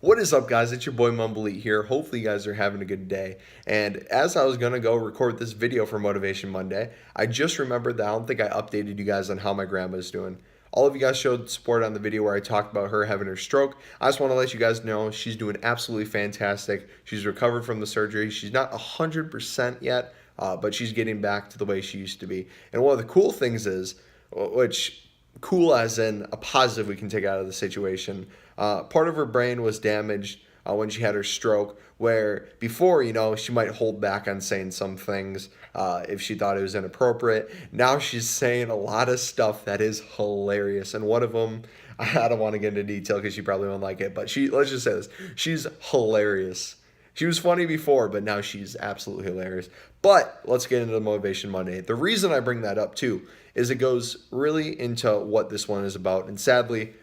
What is up, guys? It's your boy MumboElite here. Hopefully, you guys are having a good day. And as I was going to go record this video for Motivation Monday, I just remembered that I don't think I updated you guys on how my grandma's doing. All of you guys showed support on the video where I talked about her having her stroke. I just want to let you guys know she's doing absolutely fantastic. She's recovered from the surgery. She's not 100% yet, but she's getting back to the way she used to be. And one of the cool things is, which cool as in a positive we can take out of the situation. Part of her brain was damaged when she had her stroke, where before, she might hold back on saying some things if she thought it was inappropriate. Now she's saying a lot of stuff that is hilarious. And one of them, I don't want to get into detail because she probably won't like it, but let's just say this, she's hilarious. She was funny before, but now she's absolutely hilarious. But let's get into the Motivation Monday. The reason I bring that up too is it goes really into what this one is about. And sadly,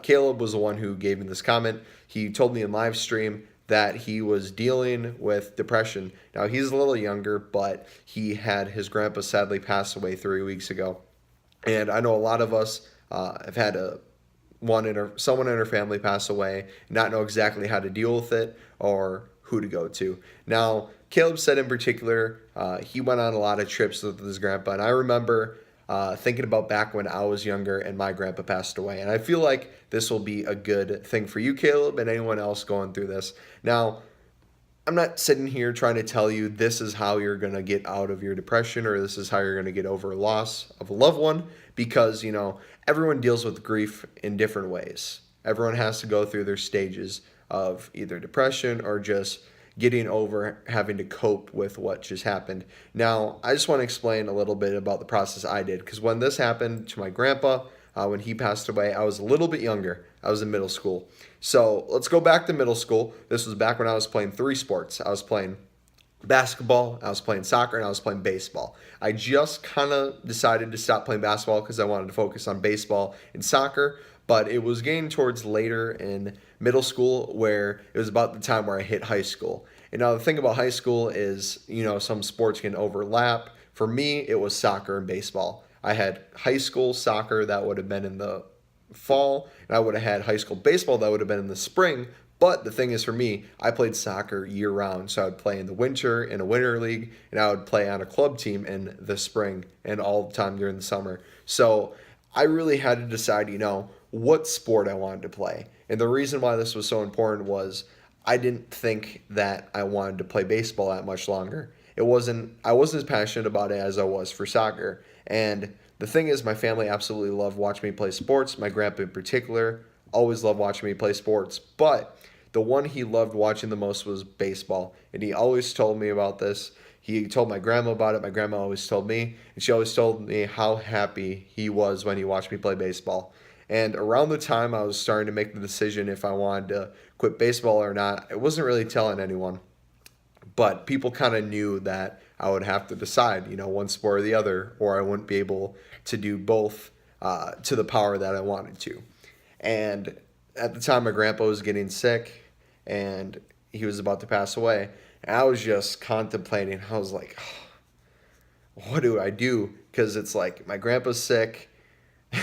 Caleb was the one who gave me this comment. He told me in live stream that he was dealing with depression. Now, he's a little younger, but he had his grandpa sadly pass away 3 weeks ago. And I know a lot of us have had someone in our family pass away, not know exactly how to deal with it or who to go to. Now, Caleb said in particular, he went on a lot of trips with his grandpa, and I remember thinking about back when I was younger and my grandpa passed away. And I feel like this will be a good thing for you, Caleb, and anyone else going through this. Now, I'm not sitting here trying to tell you this is how you're going to get out of your depression or this is how you're going to get over a loss of a loved one because, everyone deals with grief in different ways. Everyone has to go through their stages of either depression or just getting over having to cope with what just happened. Now, I just want to explain a little bit about the process I did because when this happened to my grandpa, when he passed away, I was a little bit younger. I was in middle school. So let's go back to middle school. This was back when I was playing 3 sports. I was playing basketball, I was playing soccer, and I was playing baseball. I just kind of decided to stop playing basketball because I wanted to focus on baseball and soccer, but it was getting towards later in middle school where it was about the time where I hit high school. And now the thing about high school is, some sports can overlap. For me, it was soccer and baseball. I had high school soccer that would have been in the fall, and I would have had high school baseball that would have been in the spring. But the thing is, for me, I played soccer year round. So I would play in the winter in a winter league, and I would play on a club team in the spring and all the time during the summer. So I really had to decide, what sport I wanted to play. And the reason why this was so important was I didn't think that I wanted to play baseball that much longer. I wasn't as passionate about it as I was for soccer. And the thing is, my family absolutely loved watching me play sports. My grandpa in particular always loved watching me play sports. But the one he loved watching the most was baseball. And he always told me about this. He told my grandma about it. My grandma always told me. And she always told me how happy he was when he watched me play baseball. And around the time I was starting to make the decision if I wanted to quit baseball or not, I wasn't really telling anyone. But people kind of knew that I would have to decide, one sport or the other, or I wouldn't be able to do both to the power that I wanted to. And at the time, my grandpa was getting sick and he was about to pass away. And I was just contemplating. I was like, oh, what do I do? Because it's like my grandpa's sick.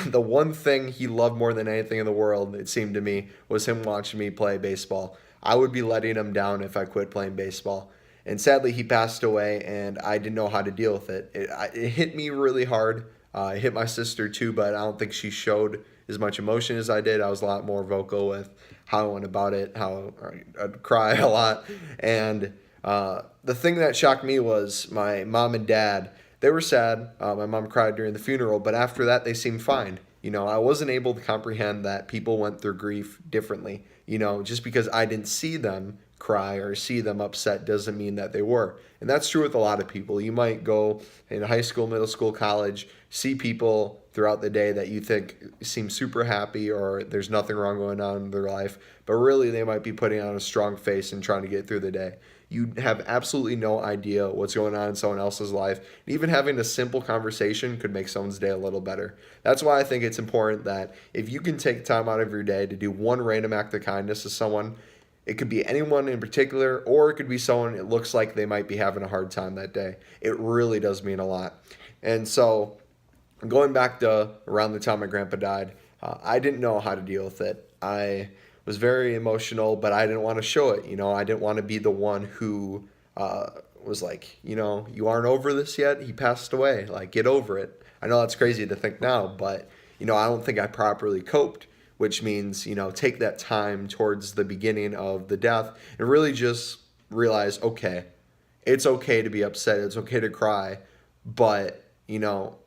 The one thing he loved more than anything in the world, it seemed to me, was him watching me play baseball. I would be letting him down if I quit playing baseball. And sadly, he passed away, and I didn't know how to deal with it. It hit me really hard. It hit my sister too, but I don't think she showed as much emotion as I did. I was a lot more vocal with how I went about it, how I'd cry a lot. And the thing that shocked me was my mom and dad. They were sad. My mom cried during the funeral, but after that, they seemed fine. I wasn't able to comprehend that people went through grief differently. Just because I didn't see them cry or see them upset doesn't mean that they were. And that's true with a lot of people. You might go in high school, middle school, college, see people throughout the day that you think seem super happy or there's nothing wrong going on in their life, but really they might be putting on a strong face and trying to get through the day. You have absolutely no idea what's going on in someone else's life. And even having a simple conversation could make someone's day a little better. That's why I think it's important that if you can take time out of your day to do one random act of kindness to someone, it could be anyone in particular, or it could be someone it looks like they might be having a hard time that day. It really does mean a lot. And so going back to around the time my grandpa died, I didn't know how to deal with it. I was very emotional, but I didn't want to show it. I didn't want to be the one who was like, you aren't over this yet. He passed away. Like, get over it. I know that's crazy to think now, but I don't think I properly coped, which means, take that time towards the beginning of the death and really just realize, okay, it's okay to be upset. It's okay to cry, but,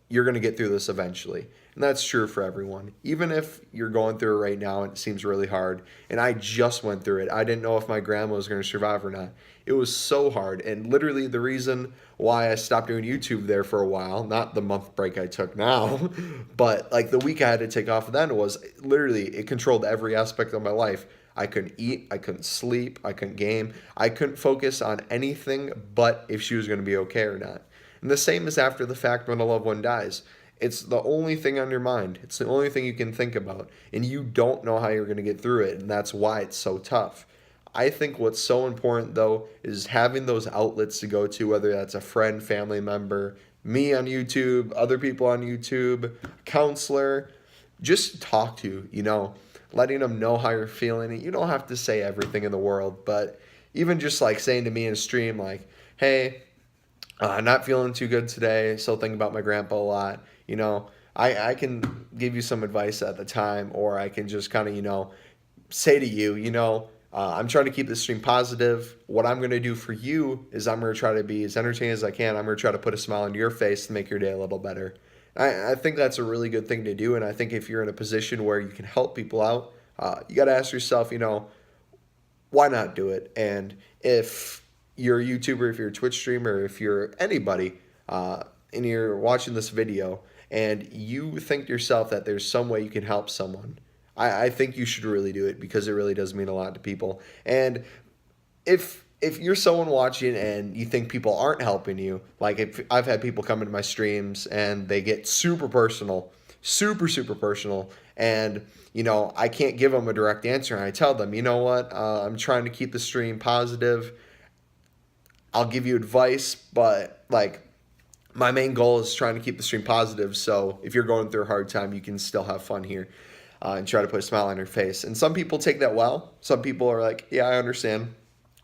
you're going to get through this eventually. And that's true for everyone. Even if you're going through it right now and it seems really hard, and I just went through it. I didn't know if my grandma was going to survive or not. It was so hard. And literally the reason why I stopped doing YouTube there for a while, not the month break I took now, but like the week I had to take off then, was literally it controlled every aspect of my life. I couldn't eat, I couldn't sleep, I couldn't game, I couldn't focus on anything but if she was going to be okay or not. And the same is after the fact when a loved one dies. It's the only thing on your mind. It's the only thing you can think about. And you don't know how you're going to get through it. And that's why it's so tough. I think what's so important, though, is having those outlets to go to, whether that's a friend, family member, me on YouTube, other people on YouTube, a counselor, just talk to, letting them know how you're feeling. You don't have to say everything in the world, but even just like saying to me in a stream, like, hey, not feeling too good today, still thinking about my grandpa a lot. I can give you some advice at the time, or I can just kind of, say to you, I'm trying to keep this stream positive. What I'm going to do for you is I'm going to try to be as entertaining as I can. I'm going to try to put a smile on your face to make your day a little better. I think that's a really good thing to do, and I think if you're in a position where you can help people out, you got to ask yourself, why not do it? And if you're a YouTuber, if you're a Twitch streamer, if you're anybody, and you're watching this video and you think to yourself that there's some way you can help someone, I think you should really do it, because it really does mean a lot to people. And if you're someone watching and you think people aren't helping you, like if I've had people come into my streams and they get super personal, super personal, and I can't give them a direct answer, and I tell them, you know what, I'm trying to keep the stream positive. I'll give you advice, but like my main goal is trying to keep the stream positive. So if you're going through a hard time, you can still have fun here, and try to put a smile on your face. And some people take that well. Some people are like, yeah, I understand.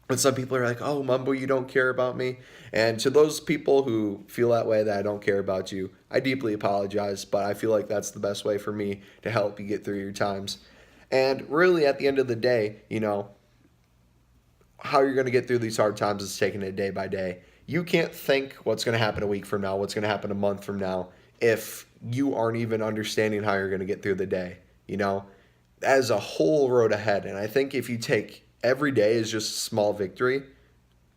And some people are like, oh, Mumbo, you don't care about me. And to those people who feel that way, that I don't care about you, I deeply apologize, but I feel like that's the best way for me to help you get through your times. And really, at the end of the day, how you're going to get through these hard times is taking it day by day. You can't think what's going to happen a week from now, what's going to happen a month from now, if you aren't even understanding how you're going to get through the day. That is a whole road ahead. And I think if you take every day as just a small victory,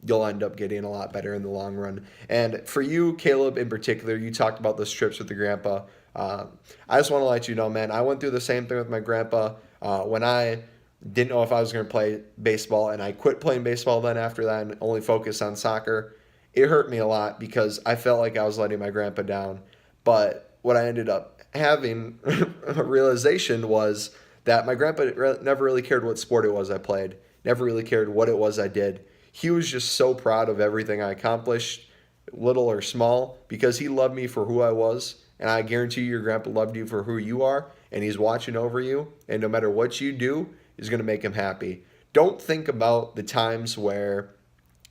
you'll end up getting a lot better in the long run. And for you, Caleb, in particular, you talked about those trips with your grandpa. I just want to let you know, man, I went through the same thing with my grandpa when I didn't know if I was going to play baseball, and I quit playing baseball then after that and only focused on soccer. It hurt me a lot because I felt like I was letting my grandpa down. But what I ended up having a realization was that my grandpa never really cared what sport it was I played, never really cared what it was I did. He was just so proud of everything I accomplished, little or small, because he loved me for who I was. And I guarantee you, your grandpa loved you for who you are, and he's watching over you. And no matter what you do, is going to make him happy. Don't think about the times where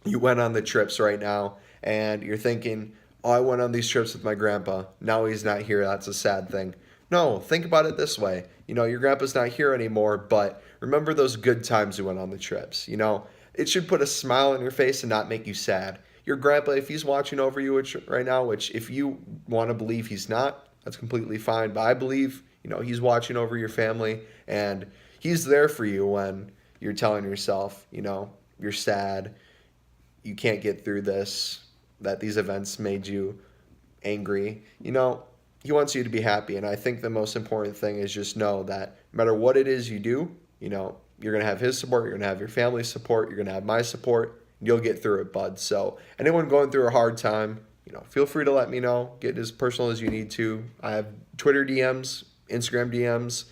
you went on the trips right now and you're thinking, oh, I went on these trips with my grandpa. Now he's not here. That's a sad thing. No, think about it this way. Your grandpa's not here anymore, but remember those good times you went on the trips. It should put a smile on your face and not make you sad. Your grandpa, if he's watching over you right now, which if you want to believe he's not, that's completely fine. But I believe, he's watching over your family, and he's there for you when you're telling yourself, you're sad, you can't get through this, that these events made you angry. He wants you to be happy. And I think the most important thing is just know that no matter what it is you do, you're going to have his support, you're going to have your family's support, you're going to have my support, and you'll get through it, bud. So anyone going through a hard time, feel free to let me know. Get as personal as you need to. I have Twitter DMs, Instagram DMs.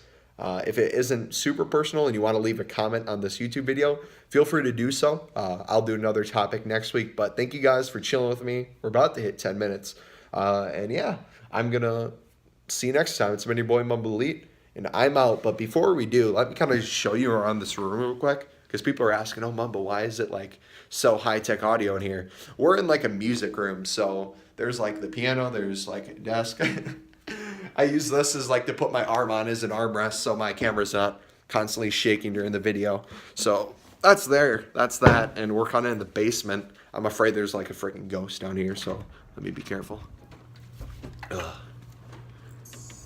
If it isn't super personal and you want to leave a comment on this YouTube video, feel free to do so. I'll do another topic next week. But thank you guys for chilling with me. We're about to hit 10 minutes. And yeah, I'm going to see you next time. It's been your boy MumboElite. And I'm out, but before we do, let me kind of show you around this room real quick. Because people are asking, oh, Mumbo, why is it like so high-tech audio in here? We're in like a music room, so there's like the piano, there's like a desk. I use this as like to put my arm on as an armrest so my camera's not constantly shaking during the video. So that's there, that's that, and we're kind of in the basement. I'm afraid there's like a freaking ghost down here, so let me be careful. Ugh.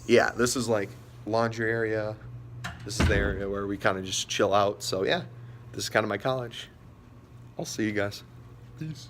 Yeah, this is like laundry area. This is the area where we kind of just chill out. So yeah, this is kind of my college. I'll see you guys. Peace.